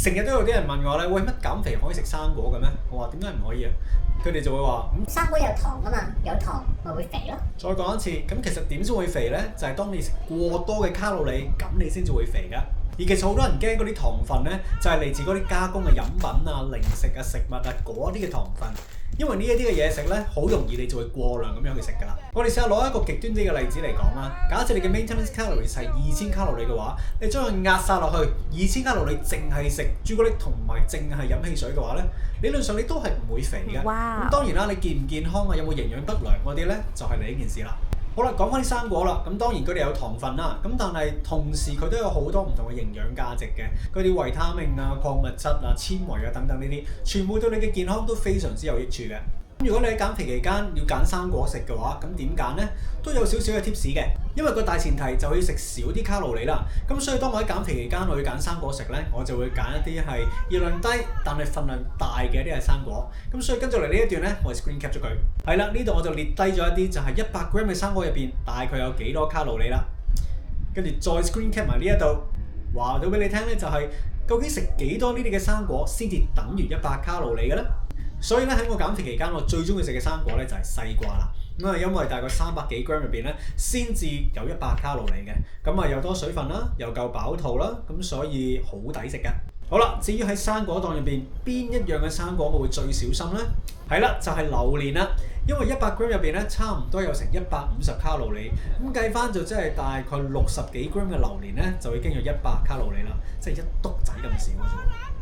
成日都有啲人問我咧，喂，乜減肥可以食生果嘅咩？我話點解唔可以啊？佢哋就會話生果有糖啊嘛，有糖咪會肥咯。再講一次，咁其實點先會肥呢？就係當你食過多嘅卡路里，咁你先至會肥噶。而其實好多人驚嗰啲糖分呢，就係嚟自嗰啲加工嘅飲品啊、零食啊、食物啊嗰啲嘅糖分。因為呢一啲嘅嘢食呢，好容易你就會過量咁樣去食㗎啦。我哋試下攞一個極端啲嘅例子嚟講啦。假設你嘅 maintenance calories 係2000卡路里嘅話，你將佢壓晒落去2000卡路里，淨係食朱古力同埋淨係飲汽水嘅話呢，理論上你都係唔會肥嘅。咁當然啦，你健唔健康啊，有冇營養不良嗰啲呢，就係另一件事啦。好啦，講翻啲生果啦，咁當然佢哋有糖分啦，咁但係同時佢都有好多唔同嘅營養價值嘅，嗰啲維他命啊、礦物質啊、纖維啊等等呢啲，全部對你嘅健康都非常之有益處嘅。如果你喺減肥期間要揀生果食嘅話，咁點揀呢？都有少少嘅 tips 嘅，因為個大前提就要食少啲卡路里啦。咁所以當我喺減肥期間我要揀生果食呢，我就會揀一啲係熱量低但係份量大嘅一啲係生果。咁所以跟住嚟呢一段呢，我係 screen cap 咗佢。係啦，呢度我就列低咗一啲就係100 gram 嘅生果入邊大概有幾多卡路里啦。跟住再 screen cap 埋呢一度，話到俾你聽呢，就係究竟食幾多呢啲嘅生果先至等於100卡路里嘅呢？所以咧喺我減肥期間，我最中意食嘅生果咧就係西瓜啦。咁啊，因為大概300幾 gram 入邊咧，先至有100卡路里嘅。咁啊，又多水分啦，又夠飽肚啦，咁所以好抵食㗎。好啦，至於喺生果檔入邊邊一樣嘅生果我會最小心咧？係啦，就係榴蓮啦。因為100 gram 入邊咧，差唔多有成150卡路里，咁計翻就即係大概60幾 gram 嘅榴蓮咧，就已經有100卡路里啦，即係一篤仔咁少嘅啫。